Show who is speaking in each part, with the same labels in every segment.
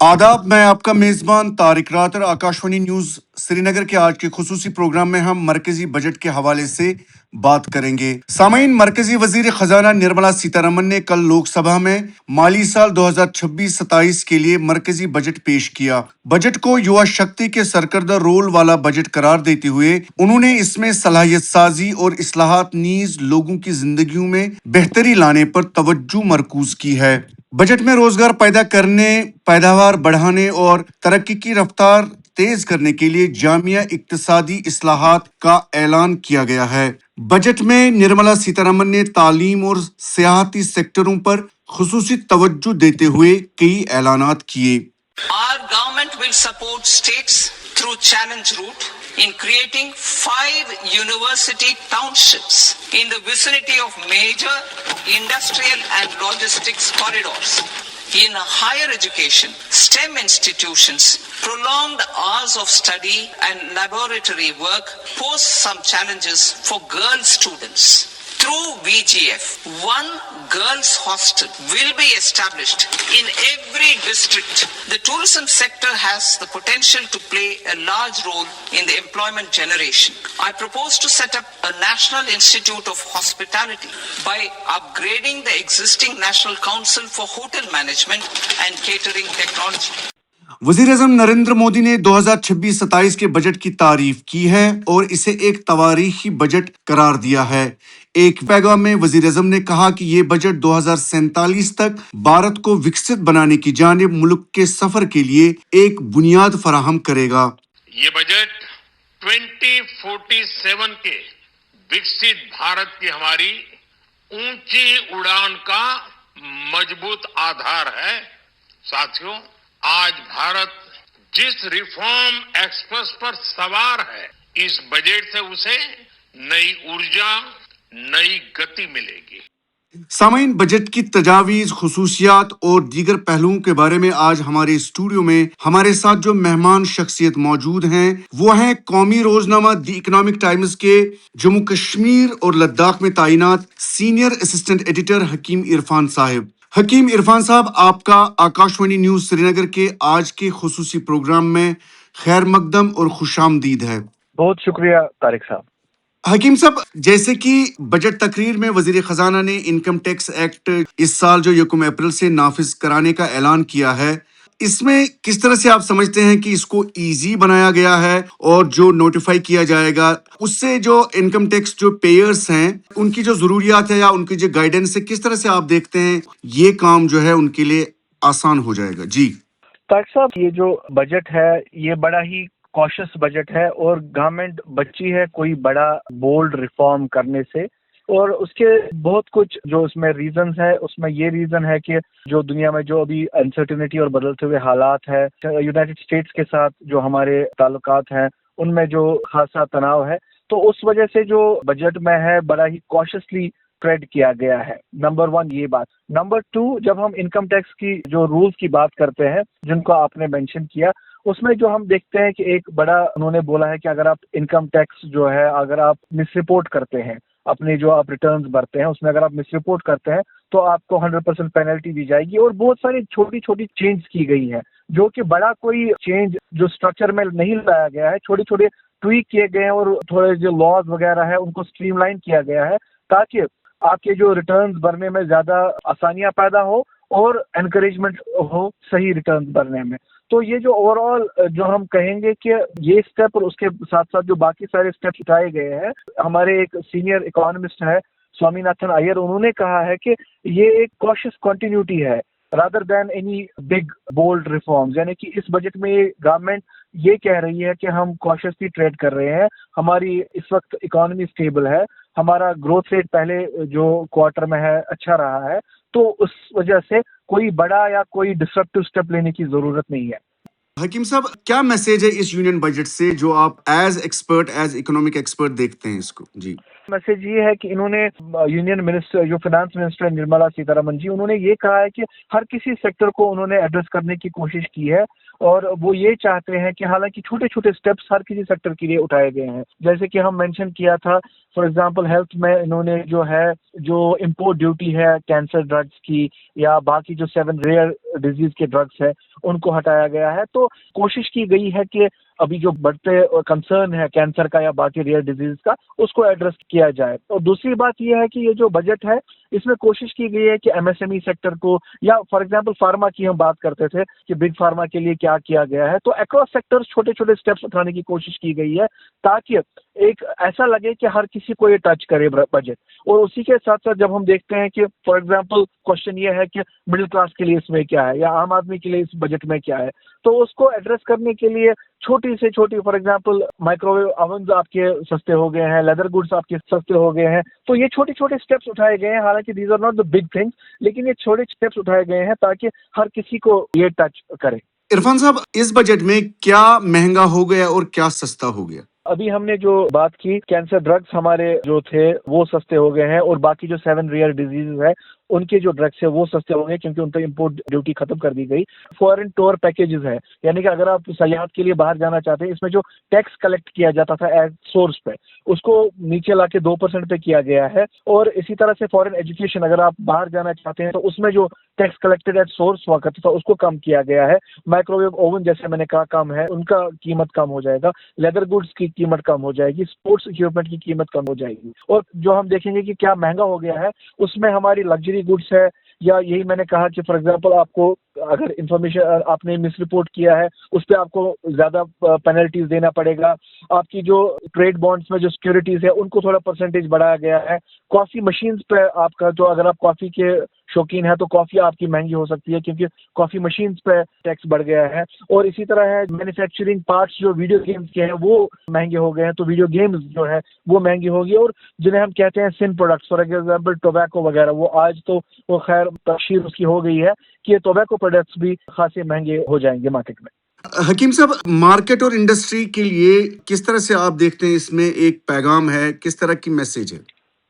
Speaker 1: आदाब, मैं आपका मेज़बान तारिक रातर। आकाशवाणी न्यूज़ श्रीनगर के आज के खुसूसी प्रोग्राम में हम मरकजी बजट के हवाले से बात करेंगे। सामीन, मरकजी वजीर खजाना निर्मला सीतारमन ने कल लोकसभा में माली साल 2026-27 के लिए मरकजी बजट पेश किया। बजट को युवा शक्ति के सरकर्दा रोल वाला बजट करार देते हुए उन्होंने इसमें सलाहियत साजी और इस्लाहात नीज लोगों की जिंदगियों में बेहतरी लाने पर तवज्जो मरकूज की है। बजट में रोजगार पैदा करने, पैदावार बढ़ाने और तरक्की की रफ्तार तेज करने के लिए जामिया इक्तिसादी इस्लाहात का ऐलान किया गया है। बजट में निर्मला सीतारमन ने तालीम और सियाहती सेक्टरों पर खुसूसी तवज्जो देते हुए कई ऐलानात किए।
Speaker 2: Our government will support states through challenge route in creating 5 university townships in the vicinity of major industrial and logistics corridors. In higher education, STEM institutions, prolonged hours of study and laboratory work pose some challenges for girl students. Through VGF, one girls' hostel will be established in every district. The tourism sector has the potential to play a large role in the employment generation. I propose to set up a National Institute of Hospitality by upgrading the existing National Council for Hotel Management and Catering Technology.
Speaker 1: वज़ीर-ए-आज़म नरेंद्र मोदी ने 2026-27 के budget की तारीफ की है और इसे एक तवारीखी बजट करार दिया है। एक पैगाम में वज़ीर-ए-आज़म ने कहा कि ये बजट 2047 तक भारत को विकसित बनाने की जानिब मुल्क के सफर के लिए एक बुनियाद फराहम करेगा।
Speaker 3: ये बजट 2047 के विकसित भारत की हमारी ऊंची उड़ान का मजबूत आधार है। साथियों, आज भारत जिस रिफॉर्म एक्सप्रेस पर सवार है, इस बजट से उसे नई ऊर्जा, नई गति मिलेगी।
Speaker 1: सामीन, बजट की तजावीज़, खुसूसियात और दीगर पहलुओं के बारे में आज हमारे स्टूडियो में हमारे साथ जो मेहमान शख्सियत मौजूद हैं वो हैं कौमी रोजनामा दी इकोनॉमिक टाइम्स के जम्मू कश्मीर और लद्दाख में तैनात सीनियर असिस्टेंट एडिटर हकीम इरफान साहब। हकीम इरफान साहब, आपका आकाशवाणी न्यूज़ श्रीनगर के आज के खुसूसी प्रोग्राम में खैर मकदम और खुशामदीद है।
Speaker 4: बहुत शुक्रिया तारिक साहब।
Speaker 1: हकीम साहब, जैसे कि बजट तकरीर में वजीर खजाना ने इनकम टैक्स एक्ट इस साल जो 1 अप्रैल से नाफिज कराने का ऐलान किया है, इसमें किस तरह से आप समझते हैं कि इसको इजी बनाया गया है और जो नोटिफाई किया जाएगा उससे जो इनकम टैक्स जो पेयर्स हैं उनकी जो जरूरियात है या उनकी जो गाइडेंस है, किस तरह से आप देखते हैं ये काम जो है उनके लिए आसान हो जाएगा? जी
Speaker 4: तारिक साहब, ये जो बजट है ये बड़ा ही कॉशियस बजट है और गवर्नमेंट बची है कोई बड़ा बोल्ड रिफॉर्म करने से, और उसके बहुत कुछ जो उसमें रीजंस है, उसमें ये रीजन है कि जो दुनिया में जो अभी अनसर्टेनिटी और बदलते हुए हालात है, यूनाइटेड स्टेट्स के साथ जो हमारे ताल्लुकात हैं उनमें जो खासा तनाव है, तो उस वजह से जो बजट में है बड़ा ही कॉशियसली ट्रेड किया गया है। नंबर 1 ये बात। नंबर 2, जब हम इनकम टैक्स की जो रूल्स की बात करते हैं जिनको आपने मेंशन किया, उसमें जो हम देखते हैं कि एक बड़ा उन्होंने बोला है कि अगर आप इनकम टैक्स जो है अगर आप मिस रिपोर्ट करते हैं, अपने जो आप रिटर्न्स भरते हैं उसमें अगर आप मिस रिपोर्ट करते हैं तो आपको 100% पेनल्टी दी जाएगी। और बहुत सारी छोटी छोटी चेंज की गई है जो कि बड़ा कोई चेंज जो स्ट्रक्चर में नहीं लाया गया है, छोटे छोटे ट्वीक किए गए हैं और थोड़े जो लॉज वगैरह है उनको स्ट्रीमलाइन किया गया है ताकि आपके जो रिटर्न्स भरने में ज्यादा आसानियां पैदा हो और एनकरेजमेंट हो सही रिटर्न्स भरने में। तो ये जो ओवरऑल जो हम कहेंगे कि ये स्टेप और उसके साथ साथ जो बाकी सारे स्टेप उठाए गए हैं, हमारे एक सीनियर इकोनॉमिस्ट है स्वामीनाथन अय्यर, उन्होंने कहा है कि ये एक कॉशियस कंटिन्यूटी है rather than any big bold reforms. यानी कि इस बजट में गवर्नमेंट ये कह रही है कि हम कॉशियसली ट्रेड कर रहे हैं, हमारी इस वक्त इकोनॉमी स्टेबल है, हमारा ग्रोथ रेट पहले जो क्वार्टर में है अच्छा रहा है, तो उस वजह से कोई बड़ा या कोई डिस्ट्रक्टिव स्टेप लेने की जरूरत नहीं है।
Speaker 1: हकीम साहब, क्या मैसेज है इस यूनियन बजट से जो आप as expert, as economic expert देखते हैं इसको? जी
Speaker 4: मैसेज ये है कि इन्होंने यूनियन मिनिस्टर जो फाइनेंस मिनिस्टर निर्मला सीतारमण जी, उन्होंने ये कहा है कि हर किसी सेक्टर को उन्होंने एड्रेस करने की कोशिश की है और वो ये चाहते हैं कि हालांकि छोटे छोटे स्टेप्स हर किसी सेक्टर के लिए उठाए गए हैं, जैसे कि हम मेंशन किया था फॉर एग्जांपल हेल्थ में इन्होंने जो इम्पोर्ट ड्यूटी है कैंसर ड्रग्स की या बाकी जो 7 रेयर डिजीज के ड्रग्स है उनको हटाया गया है। तो कोशिश की गई है कि अभी जो बढ़ते कंसर्न है कैंसर का या बाकी रेयर डिजीज का उसको एड्रेस किया जाए। और दूसरी बात यह है कि ये जो बजट है इसमें कोशिश की गई है कि एमएसएमई सेक्टर को या फॉर एग्जांपल फार्मा की हम बात करते थे कि बिग फार्मा के लिए क्या किया गया है, तो अक्रॉस सेक्टर्स छोटे छोटे स्टेप्स उठाने की कोशिश की गई है ताकि एक ऐसा लगे कि हर किसी को ये टच करे बजट। और उसी के साथ साथ जब हम देखते हैं कि फॉर एग्जांपल क्वेश्चन ये है कि मिडिल क्लास के लिए इसमें क्या है या आम आदमी के लिए इस बजट में क्या है, तो उसको एड्रेस करने के लिए छोटी से छोटी फॉर एग्जांपल माइक्रोवेव ओवन आपके सस्ते हो गए हैं, लेदर गुड्स आपके सस्ते हो गए हैं। तो ये छोटे छोटे स्टेप्स उठाए गए हैं, हालांकि these are not the big things, लेकिन ये छोटे स्टेप्स उठाए गए हैं ताकि हर किसी को ये टच करे।
Speaker 1: इरफान साहब, इस बजट में क्या महंगा हो गया और क्या सस्ता हो गया?
Speaker 4: अभी हमने जो बात की कैंसर ड्रग्स हमारे जो थे वो सस्ते हो गए हैं और बाकी जो 7 रेयर डिजीज है उनके जो ड्रग्स है वो सस्ते हो गए क्योंकि उन पर इम्पोर्ट ड्यूटी खत्म कर दी गई। फॉरेन टूर पैकेजेस है, यानी कि अगर आप सयाहत के लिए बाहर जाना चाहते हैं, इसमें जो टैक्स कलेक्ट किया जाता था एज सोर्स पे उसको नीचे लाके 2% पे किया गया है। और इसी तरह से फॉरेन एजुकेशन अगर आप बाहर जाना चाहते हैं तो उसमें जो टैक्स कलेक्टेड एज सोर्स हुआ करता था उसको कम किया गया है। माइक्रोवेव ओवन जैसे मैंने कहा कम है, उनका कीमत कम हो जाएगा, लेदर गुड्स की कीमत कम हो जाएगी, स्पोर्ट्स इक्विपमेंट की कीमत कम हो जाएगी। और जो हम देखेंगे कि क्या महंगा हो गया है उसमें हमारी लग्जरी गुड्स है, या यही मैंने कहा कि फॉर एग्जांपल आपको अगर इंफॉर्मेशन आपने मिस रिपोर्ट किया है उस पर आपको ज्यादा पेनल्टीज देना पड़ेगा। आपकी जो ट्रेड बॉन्ड्स में जो सिक्योरिटीज है उनको थोड़ा परसेंटेज बढ़ाया गया है। कॉफी मशीन्स पे आपका जो अगर आप कॉफी के शौकीन है तो कॉफी आपकी महंगी हो सकती है क्योंकि कॉफी मशीन्स पे टैक्स बढ़ गया है। और इसी तरह है मैन्युफैक्चरिंग पार्ट्स जो वीडियो गेम्स के हैं वो महंगे हो गए हैं, तो वीडियो गेम्स जो है वो महंगी होगी। और जिन्हें हम कहते हैं सिन प्रोडक्ट्स फॉर एग्जाम्पल टोबैको वगैरह, वो आज तो वो खैर तशहीर उसकी हो गई है कि टोबैको प्रोडक्ट्स भी खासे महंगे हो जाएंगे मार्केट में।
Speaker 1: हकीम साहब, मार्केट और इंडस्ट्री के लिए किस तरह से आप देखते हैं इसमें एक पैगाम है, किस तरह की मैसेज है?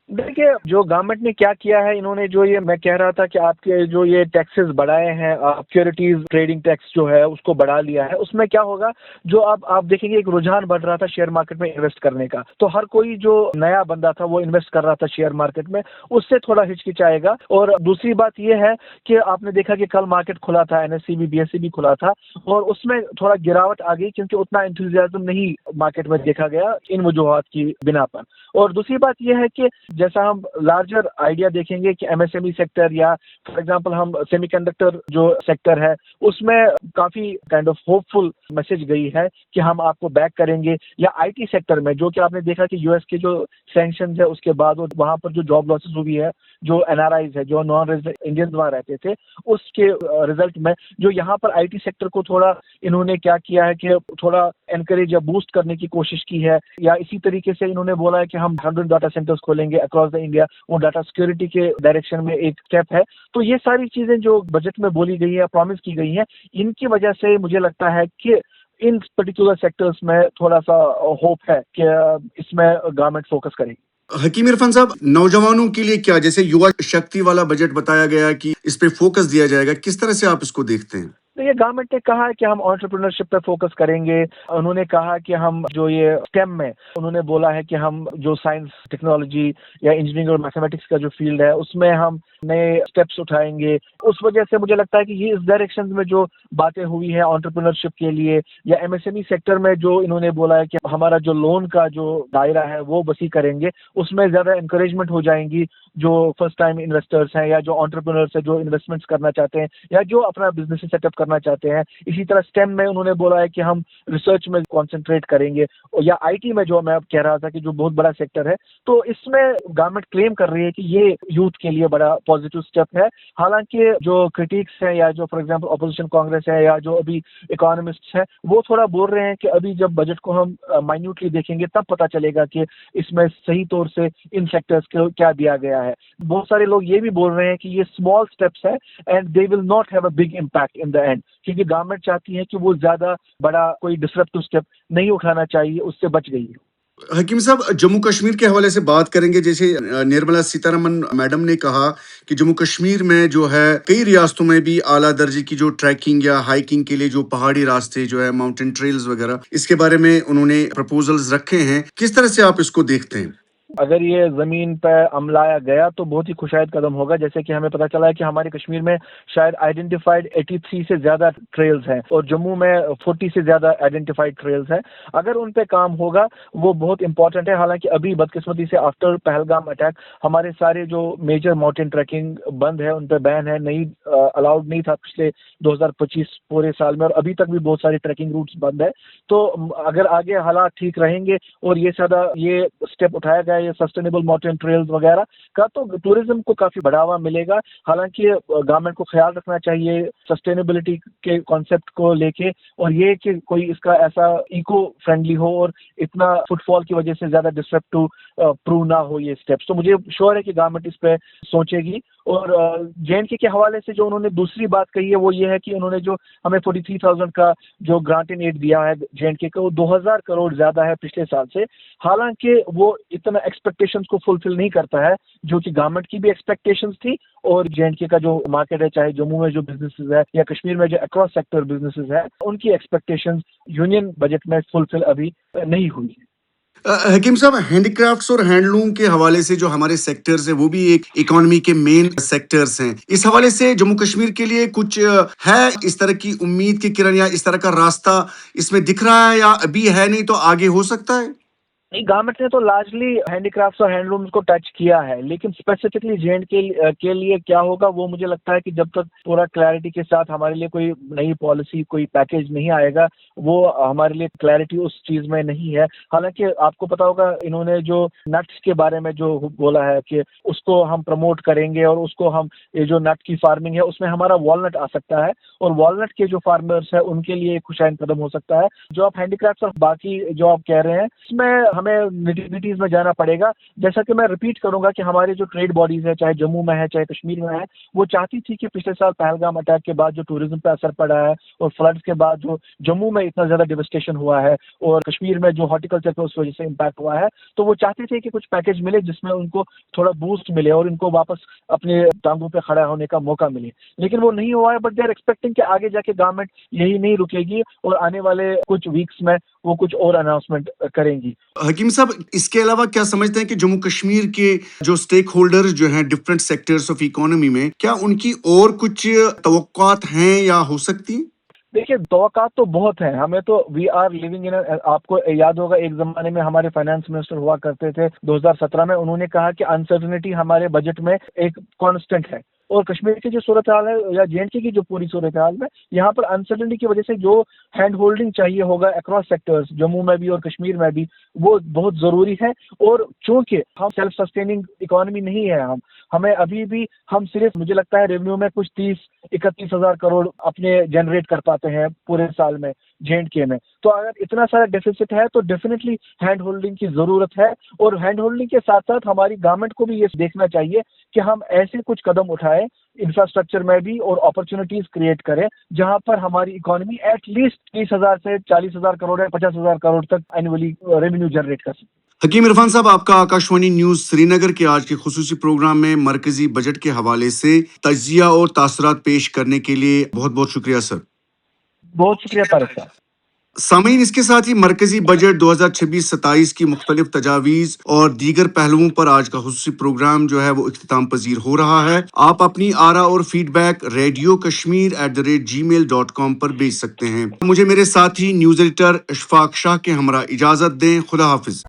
Speaker 4: देखिए जो गवर्नमेंट ने क्या किया है, इन्होंने जो ये मैं कह रहा था कि आपके जो ये टैक्सेस बढ़ाए हैं, सिक्योरिटीज ट्रेडिंग टैक्स जो है उसको बढ़ा लिया है, उसमें क्या होगा जो आप देखेंगे एक रुझान बढ़ रहा था शेयर मार्केट में इन्वेस्ट करने का, तो हर कोई जो नया बंदा था वो इन्वेस्ट कर रहा था शेयर मार्केट में, उससे थोड़ा हिचकिचाएगा। और दूसरी बात ये है कि आपने देखा कि कल मार्केट खुला था, एनएससी भी बीएससी भी खुला था और उसमें थोड़ा गिरावट आ गई क्योंकि उतना एंथुसियाज्म नहीं मार्केट में देखा गया इन वजूहात की बिना पर। और दूसरी बात यह है कि जैसा हम लार्जर आइडिया देखेंगे कि एमएसएमई सेक्टर या फॉर एग्जांपल हम सेमीकंडक्टर जो सेक्टर है उसमें काफी काइंड ऑफ होपफुल मैसेज गई है कि हम आपको बैक करेंगे, या आईटी सेक्टर में जो कि आपने देखा कि यूएस के जो सैंक्शंस है उसके बाद और वहां पर जो जॉब लॉसेस हुई है, जो एनआरआईज है, जो नॉन रेजिडेंट इंडियंस वहां रहते थे, उसके रिजल्ट में जो यहाँ पर आईटी सेक्टर को थोड़ा इन्होंने क्या किया है कि थोड़ा एनकरेज या बूस्ट करने की कोशिश की है। या इसी तरीके से इन्होंने बोला है कि हम 100 डाटा सेंटर्स खोलेंगे अक्रॉस द इंडिया, वो डाटा सिक्योरिटी के डायरेक्शन में एक स्टेप है। तो ये सारी चीजें जो बजट में बोली गई है, प्रॉमिस की गई है, इनकी वजह से मुझे लगता है कि इन पर्टिकुलर सेक्टर्स में थोड़ा सा होप है कि इसमें गवर्नमेंट फोकस करेगी।
Speaker 1: हकीम इरफान साहब, नौजवानों के लिए क्या, जैसे युवा शक्ति वाला बजट बताया गया कि इस पे फोकस दिया जाएगा, किस तरह से आप इसको देखते हैं?
Speaker 4: तो ये गवर्नमेंट ने कहा है कि हम एंटरप्रेन्योरशिप पे फोकस करेंगे। उन्होंने कहा कि हम जो ये स्टेम में उन्होंने बोला है कि हम जो साइंस टेक्नोलॉजी या इंजीनियरिंग और मैथमेटिक्स का जो फील्ड है उसमें हम नए स्टेप्स उठाएंगे। उस वजह से मुझे लगता है कि ये इस डायरेक्शन में जो बातें हुई है एंटरप्रेन्योरशिप के लिए या एमएसएमई सेक्टर में जो इन्होंने बोला है कि हमारा जो लोन का जो दायरा है वो वसी करेंगे, उसमें ज्यादा इंकरेजमेंट हो जाएंगी जो फर्स्ट टाइम इन्वेस्टर्स हैं या जो एंटरप्रेन्योर्स हैं जो इन्वेस्टमेंट्स करना चाहते हैं या जो अपना बिजनेस सेटअप करना चाहते हैं। इसी तरह स्टेम में उन्होंने बोला है कि हम रिसर्च में कंसंट्रेट करेंगे, या आईटी में जो मैं कह रहा था कि जो बहुत बड़ा सेक्टर है, तो इसमें गवर्नमेंट क्लेम कर रही है कि ये यूथ के लिए बड़ा पॉजिटिव स्टेप है। हालांकि जो क्रिटिक्स हैं या जो फॉर एग्जांपल अपोजिशन कांग्रेस है या जो अभी इकोनॉमिस्ट्स हैं वो थोड़ा बोल रहे हैं कि अभी जब बजट को हम माइन्यूटली देखेंगे तब पता चलेगा कि इसमें सही तौर से इन सेक्टर्स को क्या दिया गया है। बहुत सारे लोग ये भी बोल रहे हैं कि ये स्मॉल स्टेप्स है and they will not have a big impact in the end, क्योंकि गवर्नमेंट चाहती है कि वो ज्यादा बड़ा कोई डिसरप्टिव स्टेप नहीं उठाना चाहिए, उससे बच गई है।
Speaker 1: حکیم صاحب جموں کشمیر کے حوالے سے بات کریں گے. جیسے نرملا سیتارمن میڈم نے کہا کہ جموں کشمیر میں جو ہے کئی ریاستوں میں بھی اعلیٰ درجے کی جو ٹریکنگ یا ہائکنگ کے لیے جو پہاڑی راستے جو ہے ماؤنٹین ٹریلز وغیرہ اس کے بارے میں انہوں نے پرپوزلز رکھے ہیں. کس طرح سے آپ اس کو دیکھتے ہیں؟
Speaker 4: اگر یہ زمین پہ عملایا گیا تو بہت ہی خوشائد قدم ہوگا. جیسے کہ ہمیں پتہ چلا ہے کہ ہمارے کشمیر میں شاید آئیڈینٹیفائڈ 83 سے زیادہ ٹریلز ہیں اور جموں میں 40 سے زیادہ آئیڈینٹیفائڈ ٹریلز ہیں. اگر ان پہ کام ہوگا وہ بہت امپورٹنٹ ہے. حالانکہ ابھی بدقسمتی سے آفٹر پہلگام اٹیک ہمارے سارے جو میجر ماؤنٹین ٹریکنگ بند ہے, ان پہ بین ہے, نہیں الاؤڈ نہیں تھا پچھلے 2025 پورے سال میں, اور ابھی تک بھی بہت سارے ٹریکنگ روٹس بند ہے. تو اگر آگے حالات ٹھیک رہیں گے اور یہ سادہ یہ اسٹیپ اٹھایا گیا یہ سسٹینیبل ماؤنٹین ٹریلز وغیرہ کا, تو ٹورزم کو کافی بڑھاوا ملے گا. حالانکہ گورنمنٹ کو خیال رکھنا چاہیے سسٹینیبلٹی کے کانسیپٹ کو لے کے, اور یہ کہ کوئی اس کا ایسا ایکو فرینڈلی ہو اور اتنا فٹ فال کی وجہ سے زیادہ ڈسٹرپٹیو پروو نہ ہو یہ اسٹیپس. تو مجھے شور ہے کہ گورنمنٹ اس پہ سوچے گی. اور جے اینڈ کے حوالے سے جو انہوں نے دوسری بات کہی ہے وہ یہ ہے کہ انہوں نے جو ہمیں 43,000 کا جو گرانٹ ان ایڈ دیا ہے جے اینڈ کے کا, وہ 2,000 کروڑ زیادہ ہے پچھلے سال سے. حالانکہ وہ اتنا ایکسپیکٹیشنز کو فلفل نہیں کرتا ہے جو کہ گورنمنٹ کی بھی ایکسپیکٹیشنز تھی, اور جے اینڈ کے کا جو مارکیٹ ہے, چاہے جموں میں جو بزنسز ہے یا کشمیر میں جو اکراس سیکٹر بزنسز ہے, ان کی ایکسپیکٹیشنز یونین بجٹ میں فلفل ابھی نہیں ہوئی.
Speaker 1: حکیم صاحب ہینڈی کرافٹس اور ہینڈلوم کے حوالے سے جو ہمارے سیکٹرز ہیں وہ بھی ایک اکانومی کے مین سیکٹرز ہیں. اس حوالے سے جموں کشمیر کے لیے کچھ ہے اس طرح کی امید کی کرن یا اس طرح کا راستہ اس میں دکھ رہا ہے, یا ابھی ہے نہیں تو آگے ہو سکتا ہے؟
Speaker 4: نہیں, گورنمنٹ نے تو لارجلی ہینڈی کرافٹس اور ہینڈلومس کو ٹچ کیا ہے, لیکن اسپیسیفکلی جے اینڈ کے لیے کیا ہوگا وہ مجھے لگتا ہے کہ جب تک پورا کلیئرٹی کے ساتھ ہمارے لیے کوئی نئی پالیسی کوئی پیکیج نہیں آئے گا, وہ ہمارے لیے کلیئرٹی اس چیز میں نہیں ہے. حالانکہ آپ کو پتا ہوگا انہوں نے جو نٹس کے بارے میں جو بولا ہے کہ اس کو ہم پروموٹ کریں گے, اور اس کو ہم یہ جو نٹ کی فارمنگ ہے اس میں ہمارا والنٹ آ سکتا ہے, اور والنٹ کے جو فارمرز ہیں ان کے لیے ایک خوشائن قدم ہو سکتا ہے. جو آپ ہینڈی کرافٹس اور باقی جو آپ کہہ رہے ہیں اس میں ہمیں نیٹیویٹیز میں جانا پڑے گا. جیسا کہ میں ریپیٹ کروں گا کہ ہمارے جو ٹریڈ باڈیز ہیں, چاہے جموں میں ہے چاہے کشمیر میں ہے, وہ چاہتی تھی کہ پچھلے سال پہلگام اٹیک کے بعد جو ٹوریزم پہ اثر پڑا ہے اور فلڈز کے بعد جو جموں میں اتنا زیادہ ڈیوسٹیشن ہوا ہے اور کشمیر میں جو ہارٹیکلچر پہ اس وجہ سے امپیکٹ ہوا ہے, تو وہ چاہتے تھے کہ کچھ پیکیج ملے جس میں ان کو تھوڑا بوسٹ ملے اور ان کو واپس اپنے ٹانگوں پہ کھڑا ہونے کا موقع ملے. لیکن وہ نہیں ہوا ہے, بٹ دے آر ایکسپیکٹنگ کہ آگے جا کے گورنمنٹ یہی نہیں رکے گی اور آنے والے کچھ ویکس میں وہ کچھ اور اناؤنسمنٹ کریں گی.
Speaker 1: حکیم صاحب اس کے علاوہ کیا سمجھتے ہیں کہ جموں کشمیر کے جو اسٹیک ہولڈرز جو ہیں ڈفرینٹ سیکٹرز آف اکانومی میں, کیا ان کی اور کچھ توقعات ہیں یا ہو سکتی ہیں؟
Speaker 4: دیکھیے توقعات تو بہت ہیں. ہمیں تو وی آر لیونگ ان, آپ کو یاد ہوگا ایک زمانے میں ہمارے فائنانس منسٹر ہوا کرتے تھے 2017 میں, انہوں نے کہا کہ انسرٹنٹی ہمارے بجٹ میں ایک کانسٹنٹ ہے. اور کشمیر کی جو صورتحال ہے یا جے اینڈ کے کی جو پوری صورتحال میں یہاں پر انسرٹنٹی کی وجہ سے جو ہینڈ ہولڈنگ چاہیے ہوگا اکراس سیکٹرز جموں میں بھی اور کشمیر میں بھی, وہ بہت ضروری ہے. اور چونکہ ہم سیلف سسٹیننگ اکانومی نہیں ہے, ہمیں ابھی بھی ہم صرف مجھے لگتا ہے ریونیو میں کچھ 30-31 ہزار کروڑ اپنے جنریٹ کر پاتے ہیں پورے سال میں جے اینڈ کے میں. تو اگر اتنا سارا ڈیفیسٹ ہے تو ڈیفینیٹلی ہینڈ ہولڈنگ کی ضرورت ہے. اور ہینڈ ہولڈنگ کے ساتھ ساتھ ہماری گورنمنٹ کو بھی یہ دیکھنا چاہیے کہ ہم ایسے کچھ قدم اٹھائیں انفراسٹرکچر میں بھی اور اپرچونیٹیز کریٹ کریں جہاں پر ہماری اکانومی ایٹ لیسٹ 30,000 سے 40,000 کروڑ یا 50,000 کروڑ تک اینولی ریونیو جنریٹ کر سکے.
Speaker 1: حکیم عرفان صاحب, آپ کا آکاشوانی نیوز سری نگر کے آج کے خصوصی پروگرام میں مرکزی بجٹ کے حوالے سے تجزیہ اور تاثرات پیش کرنے کے لیے بہت بہت شکریہ سر.
Speaker 4: بہت شکریہ طارق صاحب.
Speaker 1: سامعین, اس کے ساتھ ہی مرکزی بجٹ 2026-27 کی مختلف تجاویز اور دیگر پہلوؤں پر آج کا خصوصی پروگرام جو ہے وہ اختتام پذیر ہو رہا ہے. آپ اپنی آرا اور فیڈ بیک radiokashmir@gmail.com پر بھیج سکتے ہیں. مجھے میرے ساتھی نیوز ایڈیٹر اشفاق شاہ کے ہمراہ اجازت دیں. خدا حافظ.